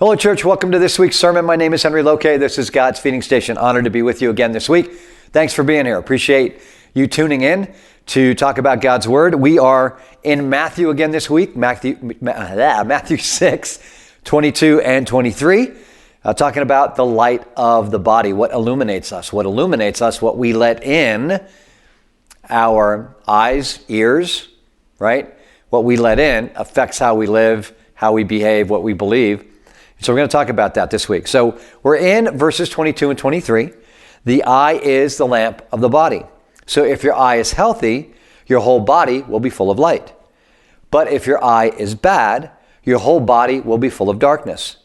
Hello, church. Welcome to this week's sermon. My name is Henry Loke. This is God's Feeding Station. Honored to be with you again this week. Thanks for being here. Appreciate you tuning in to talk about God's Word. We are in Matthew again this week, Matthew 6, 22 and 23, talking about the light of the body, what illuminates us, what we let in our eyes, ears, right? What we let in affects how we live, how we behave, what we believe. So we're going to talk about that this week. So we're in verses 22 and 23. The eye is the lamp of the body. So if your eye is healthy, your whole body will be full of light. But if your eye is bad, your whole body will be full of darkness.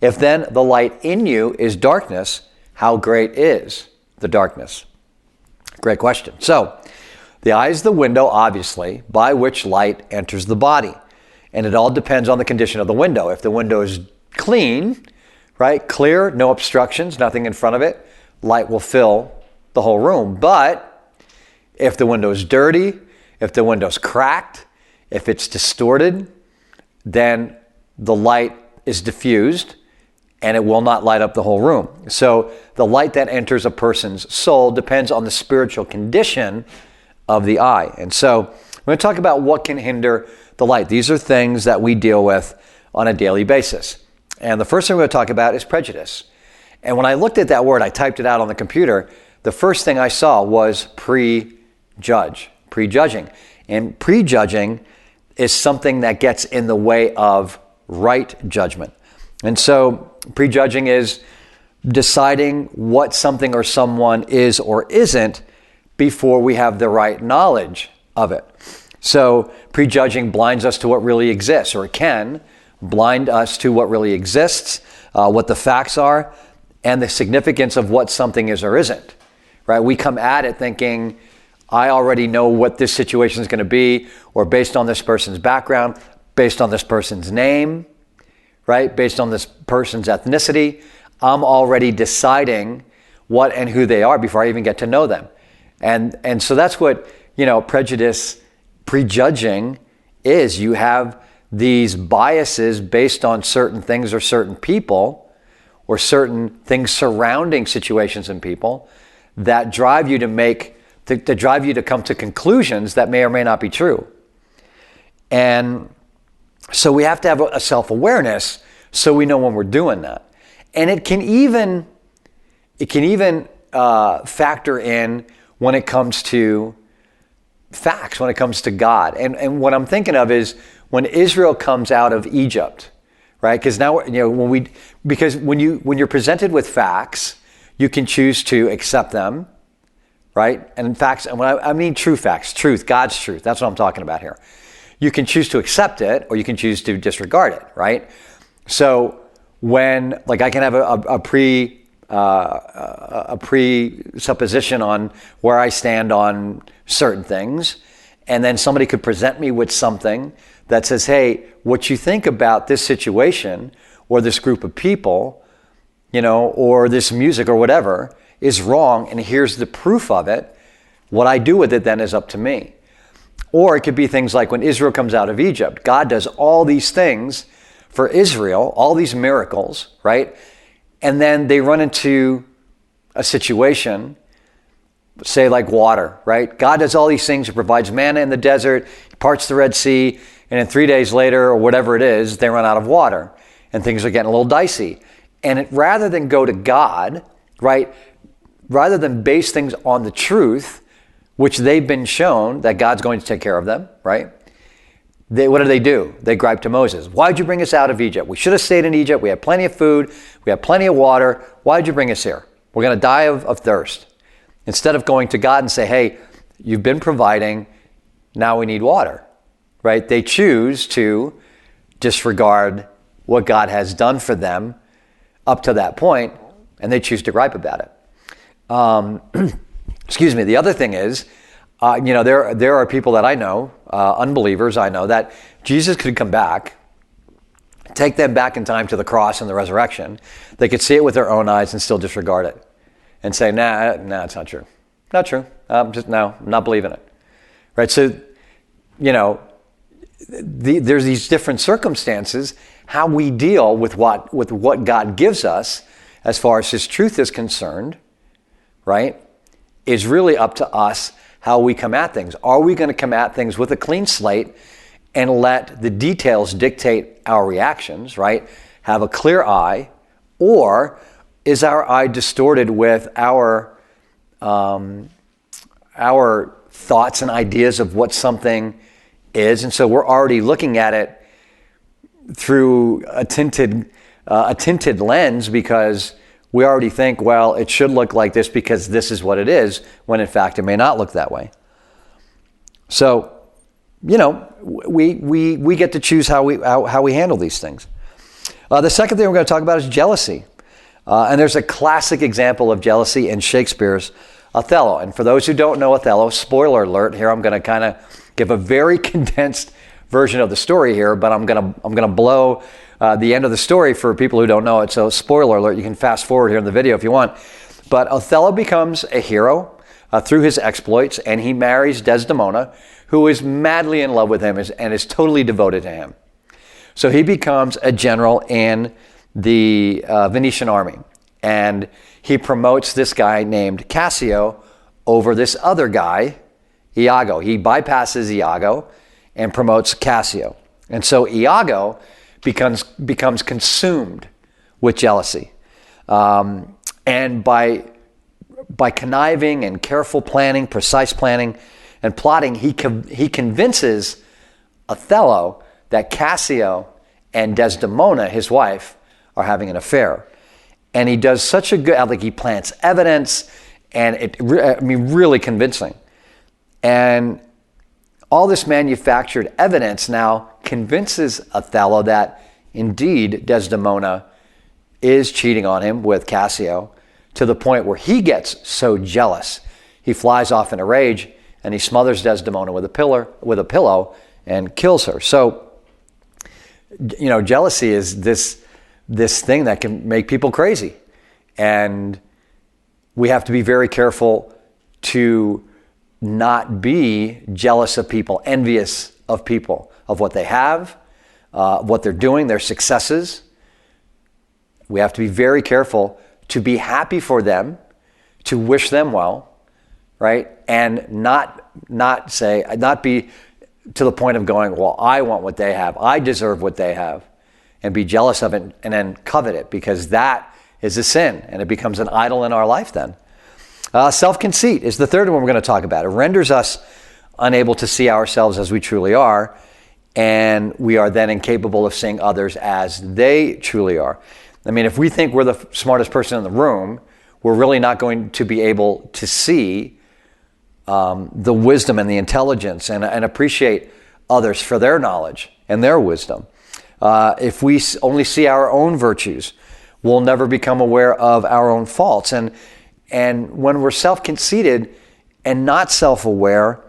If then the light in you is darkness, how great is the darkness? Great question. So the eye is the window, obviously, by which light enters the body. And it all depends on the condition of the window. If the window is clean, right? Clear, no obstructions, nothing in front of it, light will fill the whole room. But if the window is dirty, if the window's cracked, if it's distorted, then the light is diffused and it will not light up the whole room. So the light that enters a person's soul depends on the spiritual condition of the eye. And so we're going to talk about what can hinder the light. These are things that we deal with on a daily basis. And the first thing we're going to talk about is prejudice. And when I looked at that word, I typed it out on the computer, the first thing I saw was prejudging. And prejudging is something that gets in the way of right judgment. And so prejudging is deciding what something or someone is or isn't before we have the right knowledge of it. So prejudging blinds us to what really exists, or it can blind us to what really exists, what the facts are, and the significance of what something is or isn't, right? We come at it thinking, I already know what this situation is going to be, or based on this person's background, based on this person's name, right? Based on this person's ethnicity, I'm already deciding what and who they are before I even get to know them. And so that's what, prejudging is. You have these biases based on certain things or certain people or certain things surrounding situations and people that drive you to come to conclusions that may or may not be true. And so we have to have a self-awareness so we know when we're doing that. And it can even factor in when it comes to facts, when it comes to God. And what I'm thinking of is when Israel comes out of Egypt, right? Because now, when you're presented with facts, you can choose to accept them, right? And facts, and when I mean true facts, truth, God's truth, that's what I'm talking about here. You can choose to accept it, or you can choose to disregard it, right? So when, I can have a presupposition on where I stand on certain things, and then somebody could present me with something that says, hey, what you think about this situation or this group of people, or this music or whatever is wrong, and here's the proof of it. What I do with it then is up to me. Or it could be things like when Israel comes out of Egypt, God does all these things for Israel, all these miracles, right? And then they run into a situation, say like water, right? God does all these things. He provides manna in the desert, he parts the Red Sea, and then 3 days later, or whatever it is, they run out of water, and things are getting a little dicey. And rather than go to God, right, rather than base things on the truth, which they've been shown that God's going to take care of them, right? What do? They gripe to Moses. Why'd you bring us out of Egypt? We should have stayed in Egypt. We had plenty of food. We had plenty of water. Why'd you bring us here? We're going to die of thirst. Instead of going to God and say, hey, you've been providing, now we need water, right? They choose to disregard what God has done for them up to that point, and they choose to gripe about it. Excuse me. The other thing is, there are people that I know, unbelievers I know, that Jesus could come back, take them back in time to the cross and the resurrection. They could see it with their own eyes and still disregard it and say, nah, it's not true. Not true. I'm not believing it. Right? So, there's these different circumstances. how we deal with what God gives us as far as his truth is concerned, right, is really up to us how we come at things. Are we going to come at things with a clean slate and let the details dictate our reactions, right? Have a clear eye, or is our eye distorted with our thoughts and ideas of what something is, and so we're already looking at it through a tinted lens because we already think, well, it should look like this because this is what it is, when in fact it may not look that way. So, we get to choose how we handle these things. The second thing we're going to talk about is jealousy. And there's a classic example of jealousy in Shakespeare's Othello. And for those who don't know Othello, spoiler alert, here I'm going to kind of give a very condensed version of the story here, but I'm going to blow the end of the story for people who don't know it. So spoiler alert, you can fast forward here in the video if you want. But Othello becomes a hero through his exploits, and he marries Desdemona, who is madly in love with him and is totally devoted to him. So he becomes a general in the Venetian army, and he promotes this guy named Cassio over this other guy, Iago. He bypasses Iago and promotes Cassio. And so Iago becomes consumed with jealousy. And by conniving and careful planning, precise planning and plotting, he convinces Othello that Cassio and Desdemona, his wife, are having an affair. And he does such a good, he plants evidence, and really convincing. And all this manufactured evidence now convinces Othello that indeed Desdemona is cheating on him with Cassio, to the point where he gets so jealous, he flies off in a rage and he smothers Desdemona with a pillow and kills her. So, jealousy is this thing that can make people crazy. And we have to be very careful to not be jealous of people, envious of people, of what they have, what they're doing, their successes. We have to be very careful to be happy for them, to wish them well, right? And not be to the point of going, well, I want what they have, I deserve what they have, and be jealous of it and then covet it, because that is a sin and it becomes an idol in our life then. Self-conceit is the third one we're going to talk about. It renders us unable to see ourselves as we truly are, and we are then incapable of seeing others as they truly are. I mean, if we think we're the smartest person in the room, we're really not going to be able to see the wisdom and the intelligence and appreciate others for their knowledge and their wisdom. If we only see our own virtues, we'll never become aware of our own faults. And when we're self-conceited and not self-aware,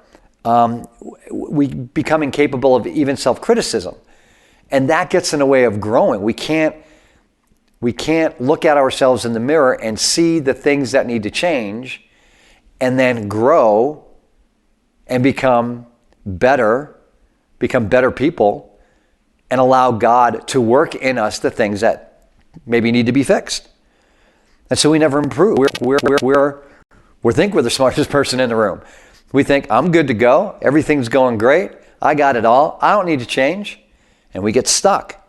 we become incapable of even self-criticism. And that gets in the way of growing. We can't look at ourselves in the mirror and see the things that need to change and then grow and become better people, and allow God to work in us the things that maybe need to be fixed. And so we never improve. We think we're the smartest person in the room. We think, I'm good to go. Everything's going great. I got it all. I don't need to change. And we get stuck.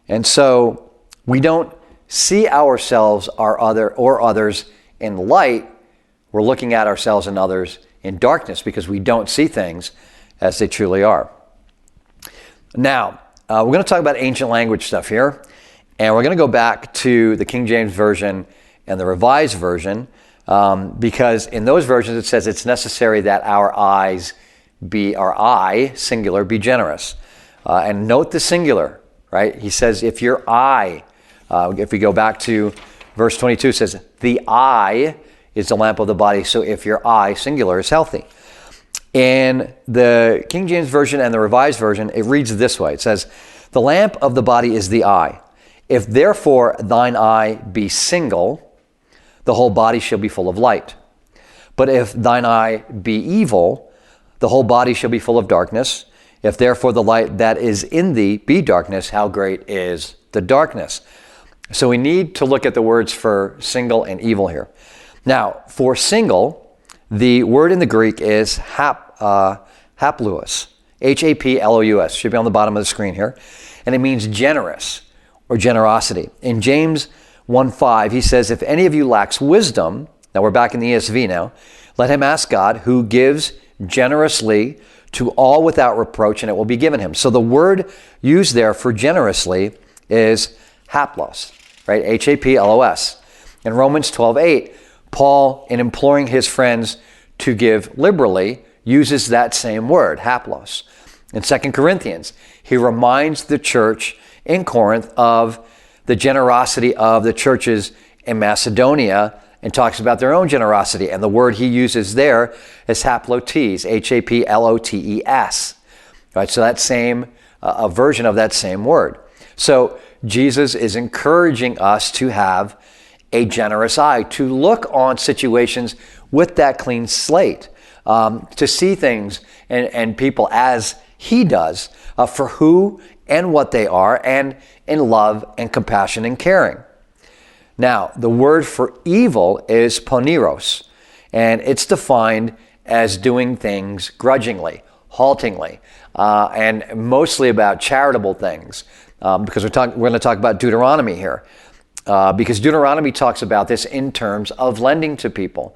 And so we don't see ourselves or others in light. We're looking at ourselves and others in darkness because we don't see things as they truly are. Now, we're going to talk about ancient language stuff here. And we're going to go back to the King James Version and the Revised Version, because in those versions it says it's necessary that our eye, singular, be generous. And note the singular, right? He says if your eye, if we go back to verse 22, it says the eye is the lamp of the body. So if your eye, singular, is healthy. In the King James Version and the Revised Version, it reads this way. It says, the lamp of the body is the eye. If therefore thine eye be single, the whole body shall be full of light. But if thine eye be evil, the whole body shall be full of darkness. If therefore the light that is in thee be darkness, how great is the darkness? So we need to look at the words for single and evil here. Now, for single, the word in the Greek is haplous, Haplous. Should be on the bottom of the screen here. And it means generous or generosity. In James 1:5, he says, if any of you lacks wisdom, now we're back in the ESV now, let him ask God, who gives generously to all without reproach, and it will be given him. So the word used there for generously is haplos, right? Haplos. In Romans 12:8, Paul, in imploring his friends to give liberally, uses that same word, haplos. In 2 Corinthians, he reminds the church in Corinth of the generosity of the churches in Macedonia and talks about their own generosity. And the word he uses there is haplotes, Haplotes. Right, so that same, a version of that same word. So Jesus is encouraging us to have a generous eye, to look on situations with that clean slate, to see things and people as he does, for who and what they are, and in love and compassion and caring. Now, the word for evil is poneros, and it's defined as doing things grudgingly, haltingly, and mostly about charitable things, because we're going to talk about Deuteronomy here, because Deuteronomy talks about this in terms of lending to people.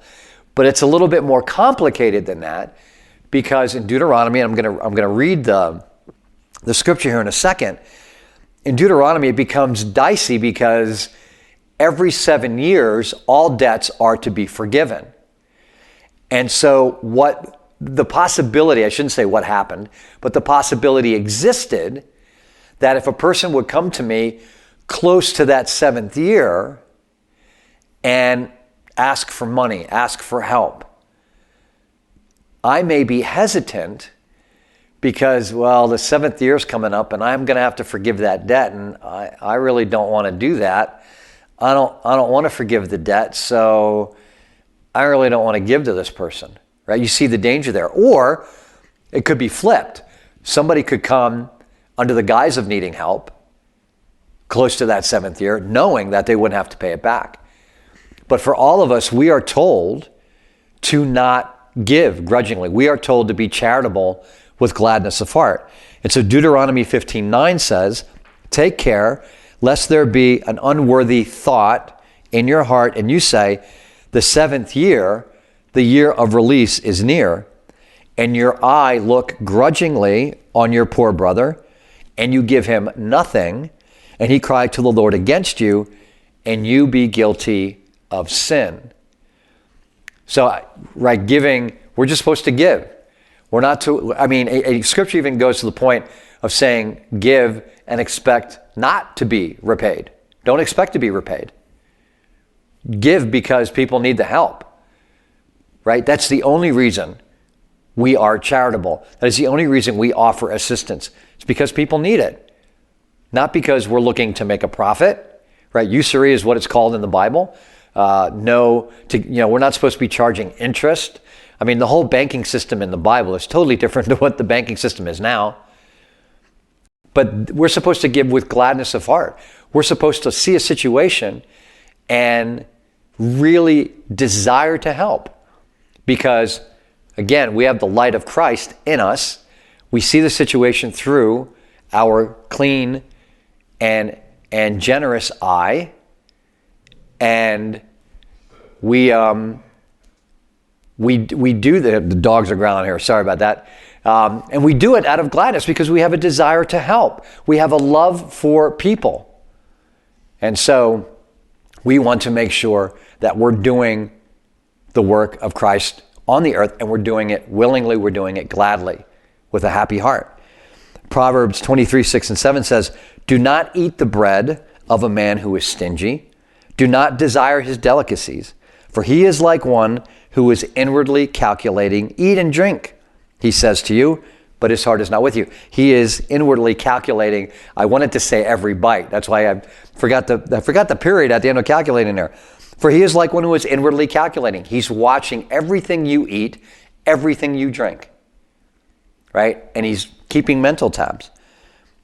But it's a little bit more complicated than that, because in Deuteronomy, and I'm going to read the scripture here in a second, in Deuteronomy it becomes dicey because every 7 years, all debts are to be forgiven. And so what the possibility, I shouldn't say what happened, but the possibility existed that if a person would come to me close to that 7th year and ask for money, ask for help, I may be hesitant because, well, the 7th year is coming up and I'm going to have to forgive that debt, and I really don't want to do that. I don't want to forgive the debt, so I really don't want to give to this person, right? You see the danger there. Or it could be flipped. Somebody could come under the guise of needing help close to that 7th year, knowing that they wouldn't have to pay it back. But for all of us, we are told to not give grudgingly. We are told to be charitable with gladness of heart. And so Deuteronomy 15:9 says, take care lest there be an unworthy thought in your heart, and you say, the 7th year, the year of release is near, and your eye look grudgingly on your poor brother, and you give him nothing, and he cry to the Lord against you, and you be guilty of sin. So, right, giving, we're just supposed to give. We're not to, a scripture even goes to the point of saying give and expect not to be repaid. Don't expect to be repaid. Give because people need the help, right? That's the only reason we are charitable. That is the only reason we offer assistance. It's because people need it. Not because we're looking to make a profit, right? Usury is what it's called in the Bible. We're not supposed to be charging interest. I mean, the whole banking system in the Bible is totally different to what the banking system is now. But we're supposed to give with gladness of heart. We're supposed to see a situation and really desire to help. Because, again, we have the light of Christ in us. We see the situation through our clean and generous eye. And we do the dogs are growling here. Sorry about that. And we do it out of gladness because we have a desire to help. We have a love for people. And so we want to make sure that we're doing the work of Christ on the earth, and we're doing it willingly, we're doing it gladly, with a happy heart. Proverbs 23:6-7 says, do not eat the bread of a man who is stingy. Do not desire his delicacies, for he is like one who is inwardly calculating. Eat and drink, he says to you, but his heart is not with you. He is inwardly calculating. I wanted to say every bite. That's why I forgot the period at the end of calculating there. For he is like one who is inwardly calculating. He's watching everything you eat, everything you drink. right? And he's keeping mental tabs.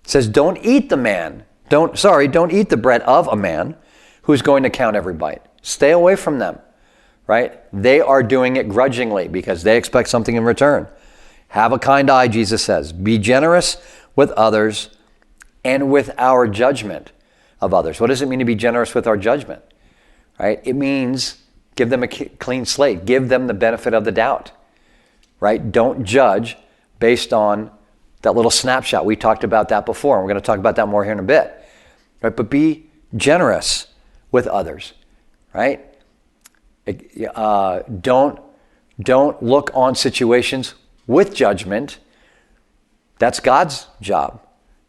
It says, don't eat the bread of a man who's going to count every bite. Stay away from them, right? They are doing it grudgingly because they expect something in return. Have a kind eye, Jesus says. Be generous with others and with our judgment of others. What does it mean to be generous with our judgment? Right? It means give them a clean slate. Give them the benefit of the doubt. Right? Don't judge based on that little snapshot. We talked about that before, and we're going to talk about that more here in a bit. Right? But be generous with others. Right? Don't look on situations with judgment. That's God's job.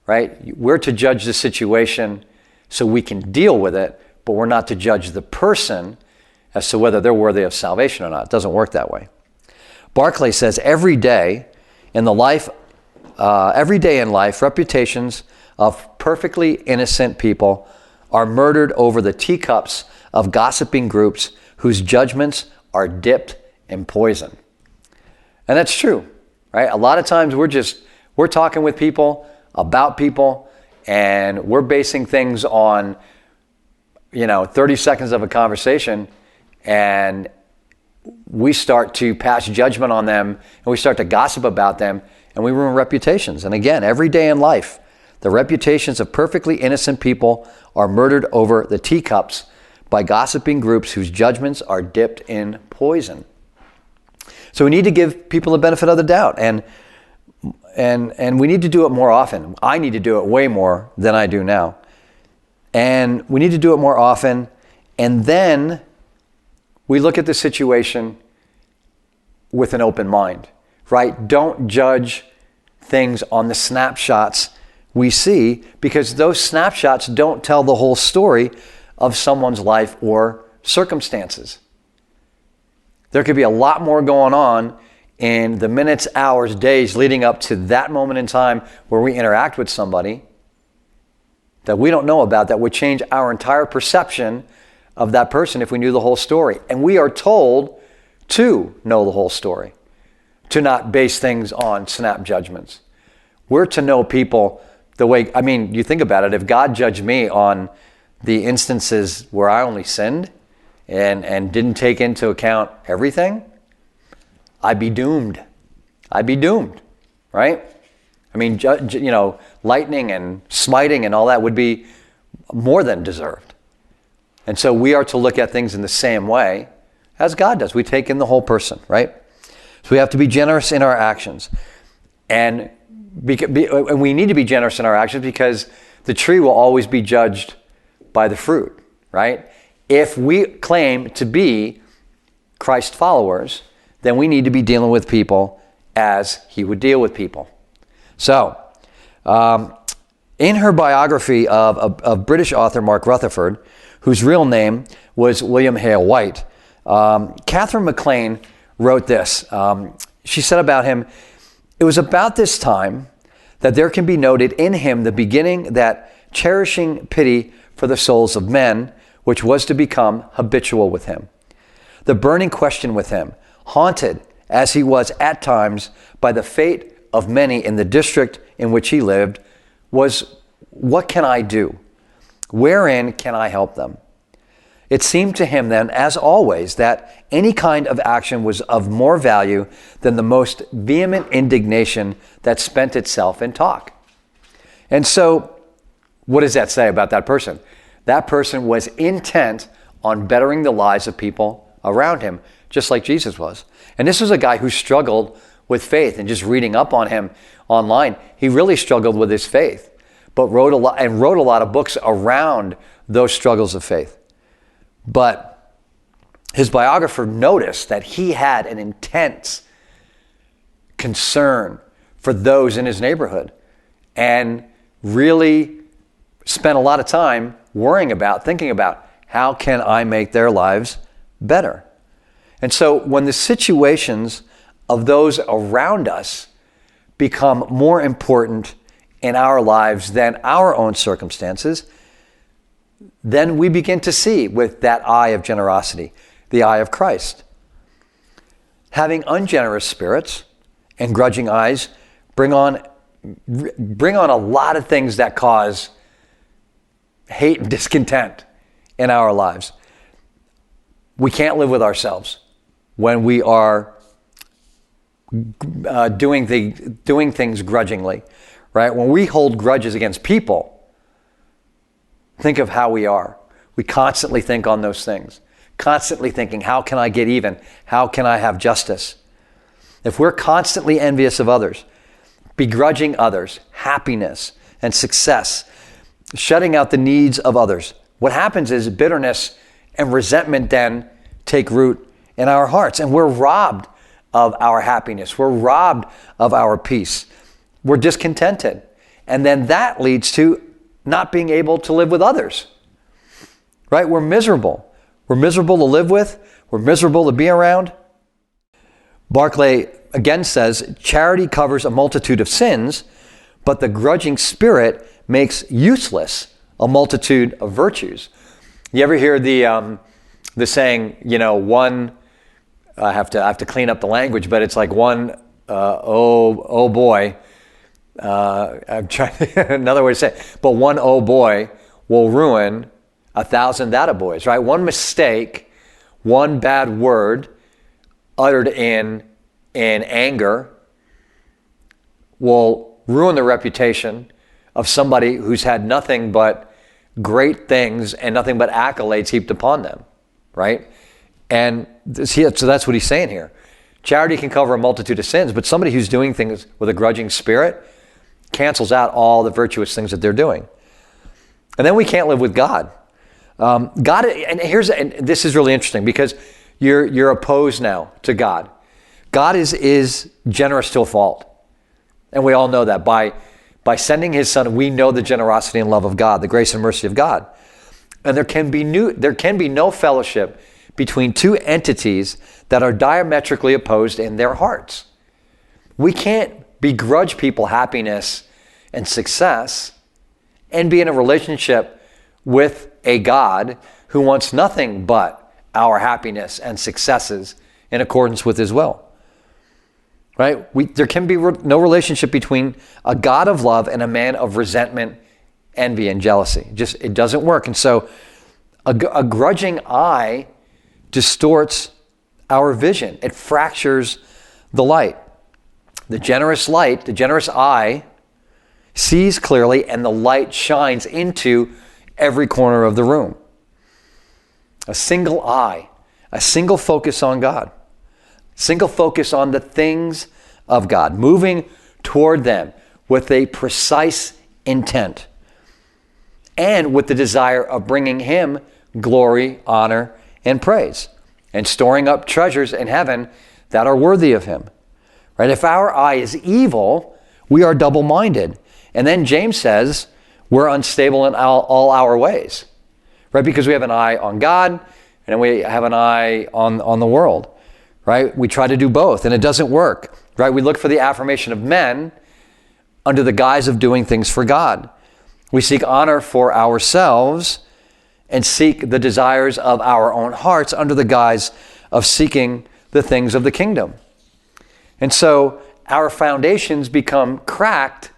Right? We're to judge the situation so we can deal with it, but we're not to judge the person as to whether they're worthy of salvation or not. It doesn't work that way. Barclay says, every day in life, reputations of perfectly innocent people are murdered over the teacups of gossiping groups whose judgments are dipped in poison. And that's true, right? A lot of times we're talking with people about people, and we're basing things on, 30 seconds of a conversation, and we start to pass judgment on them, and we start to gossip about them, and we ruin reputations. And again, every day in life, the reputations of perfectly innocent people are murdered over the teacups by gossiping groups whose judgments are dipped in poison. So we need to give people the benefit of the doubt, and we need to do it more often. I need to do it way more than I do now. And we need to do it more often. And then we look at the situation with an open mind, right? Don't judge things on the snapshots we see, because those snapshots don't tell the whole story of someone's life or circumstances. There could be a lot more going on in the minutes, hours, days leading up to that moment in time where we interact with somebody that we don't know about, that would change our entire perception of that person if we knew the whole story. And we are told to know the whole story, to not base things on snap judgments. We're to know people the way, you think about it, if God judged me on the instances where I only sinned and didn't take into account everything, I'd be doomed. Right? Lightning and smiting and all that would be more than deserved. And so we are to look at things in the same way as God does. We take in the whole person, right? So we have to be generous in our actions. And we need to be generous in our actions because the tree will always be judged by the fruit, right? If we claim to be Christ followers, then we need to be dealing with people as he would deal with people. So, in her biography of British author Mark Rutherford, whose real name was William Hale White, Catherine MacLean wrote this. She said about him, "It was about this time that there can be noted in him the beginning that cherishing pity for the souls of men, which was to become habitual with him. The burning question with him, haunted as he was at times by the fate of many in the district in which he lived, was, what can I do? Wherein can I help them? It seemed to him then, as always, that any kind of action was of more value than the most vehement indignation that spent itself in talk." And so, what does that say about that person? That person was intent on bettering the lives of people around him, just like Jesus was. And this was a guy who struggled with faith, and just reading up on him online, he really struggled with his faith, but wrote a lot of books around those struggles of faith. But his biographer noticed that he had an intense concern for those in his neighborhood and really spent a lot of time thinking about how can I make their lives better? And so when the situations of those around us become more important in our lives than our own circumstances, then we begin to see with that eye of generosity, the eye of Christ. Having ungenerous spirits and grudging eyes bring on a lot of things that cause hate and discontent in our lives. We can't live with ourselves when we are doing things grudgingly, right? When we hold grudges against people, think of how we are. We constantly think on those things, constantly thinking, how can I get even? How can I have justice? If we're constantly envious of others, begrudging others happiness and success, shutting out the needs of others, what happens is bitterness and resentment then take root in our hearts, and we're robbed of our happiness. We're robbed of our peace. We're discontented. And then that leads to not being able to live with others, right? We're miserable. We're miserable to live with. We're miserable to be around. Barclay again says, charity covers a multitude of sins, but the grudging spirit makes useless a multitude of virtues. You ever hear the saying, one, I have to clean up the language, but it's like one, oh boy, I'm trying another way to say it, but one oh boy will ruin 1,000 attaboys, right? One mistake, one bad word uttered in anger will ruin the reputation of somebody who's had nothing but great things and nothing but accolades heaped upon them, right? And so that's what he's saying here. Charity can cover a multitude of sins, but somebody who's doing things with a grudging spirit cancels out all the virtuous things that they're doing. And then we can't live with God. And this is really interesting because you're opposed now to God. God is generous to a fault. And we all know that. By sending his son, we know the generosity and love of God, the grace and mercy of God. And there can be no fellowship between two entities that are diametrically opposed in their hearts. We can't begrudge people happiness and success and be in a relationship with a God who wants nothing but our happiness and successes in accordance with his will. Right? There can be no relationship between a God of love and a man of resentment, envy, and jealousy. It doesn't work. And so a grudging eye distorts our vision. It fractures the light. The generous eye sees clearly, and the light shines into every corner of the room. A single eye, a single focus on God, single focus on the things of God, moving toward them with a precise intent and with the desire of bringing him glory, honor, and praise, and storing up treasures in heaven that are worthy of him. Right? If our eye is evil, we are double-minded. And then James says we're unstable in all our ways. Right? Because we have an eye on God, and then we have an eye on the world. Right? We try to do both, and it doesn't work. Right? We look for the affirmation of men under the guise of doing things for God. We seek honor for ourselves and seek the desires of our own hearts under the guise of seeking the things of the kingdom. And so our foundations become cracked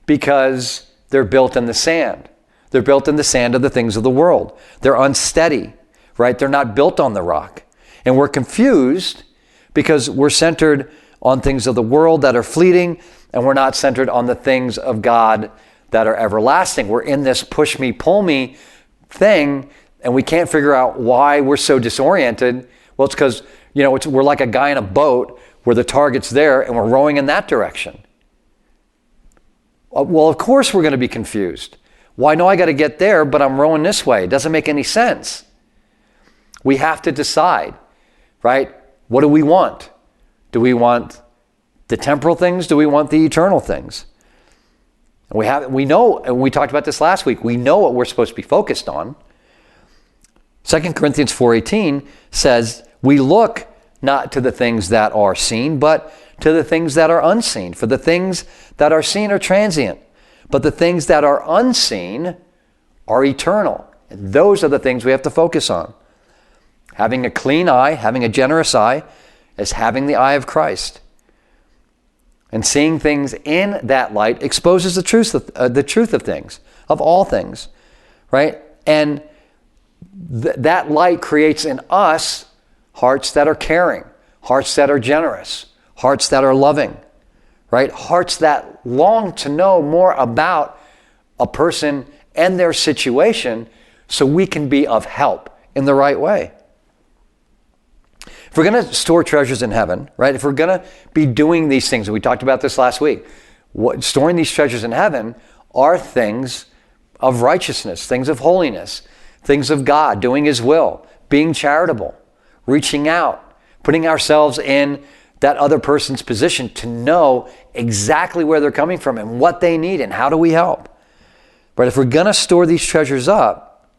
because they're built in the sand. They're built in the sand of the things of the world. They're unsteady, right? They're not built on the rock. And we're confused because we're centered on things of the world that are fleeting, and we're not centered on the things of God that are everlasting. We're in this push me, pull me thing, and we can't figure out why we're so disoriented. Well, it's because, we're like a guy in a boat where the target's there and we're rowing in that direction. Well, of course we're going to be confused. Well, I know I got to get there, but I'm rowing this way. It doesn't make any sense. We have to decide, right? What do we want? Do we want the temporal things? Do we want the eternal things? We know, and we talked about this last week, we know what we're supposed to be focused on. 2 Corinthians 4:18 says, we look not to the things that are seen, but to the things that are unseen. For the things that are seen are transient, but the things that are unseen are eternal. And those are the things we have to focus on. Having a clean eye, having a generous eye, is having the eye of Christ. And seeing things in that light exposes the truth of things, of all things, right? And that light creates in us hearts that are caring, hearts that are generous, hearts that are loving, right? Hearts that long to know more about a person and their situation so we can be of help in the right way. If we're going to store treasures in heaven, right? If we're going to be doing these things, and we talked about this last week, storing these treasures in heaven are things of righteousness, things of holiness, things of God, doing His will, being charitable, reaching out, putting ourselves in that other person's position to know exactly where they're coming from and what they need and how do we help. But if we're going to store these treasures up,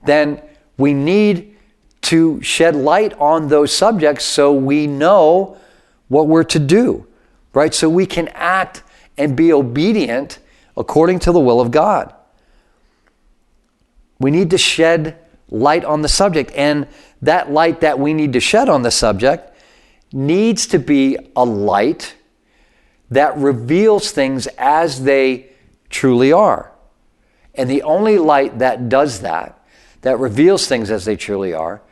then we need to shed light on those subjects so we know what we're to do, right? So we can act and be obedient according to the will of God. We need to shed light on the subject, and that light that we need to shed on the subject needs to be a light that reveals things as they truly are. And the only light that does that reveals things as they truly are,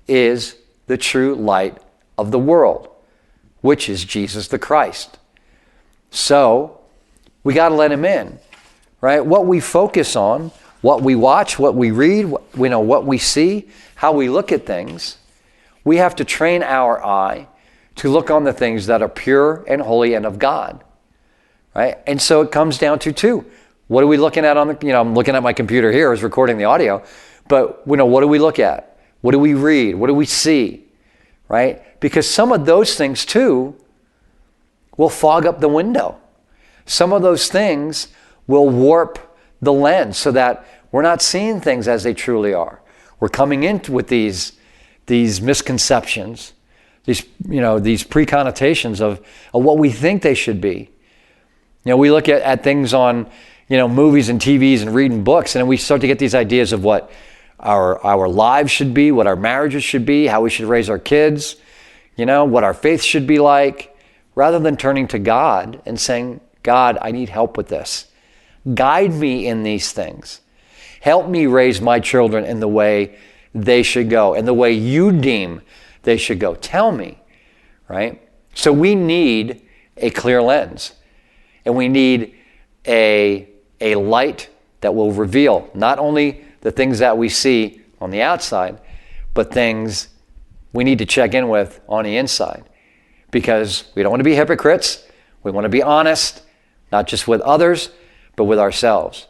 is the true light of the world, which is Jesus the Christ. So we got to let Him in, right? What we focus on, what we watch, what we read, what we see, how we look at things, we have to train our eye to look on the things that are pure and holy and of God, right? And so it comes down to two. What are we looking at on the, I'm looking at my computer here, is recording the audio, but what do we look at? What do we read? What do we see? Right? Because some of those things too will fog up the window. Some of those things will warp the lens so that we're not seeing things as they truly are. We're coming in with these misconceptions, these pre-connotations of what we think they should be. We look at things on, movies and TVs and reading books, and we start to get these ideas of what our lives should be, what our marriages should be, how we should raise our kids, what our faith should be like, rather than turning to God and saying, God, I need help with this. Guide me in these things. Help me raise my children in the way they should go, and the way you deem they should go. Tell me, right? So we need a clear lens, and we need a light that will reveal not only the things that we see on the outside, but things we need to check in with on the inside. Because we don't want to be hypocrites. We want to be honest, not just with others, but with ourselves.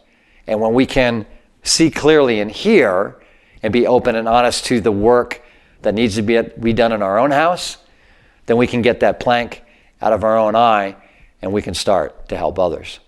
And when we can see clearly and hear and be open and honest to the work that needs to be done in our own house, then we can get that plank out of our own eye and we can start to help others.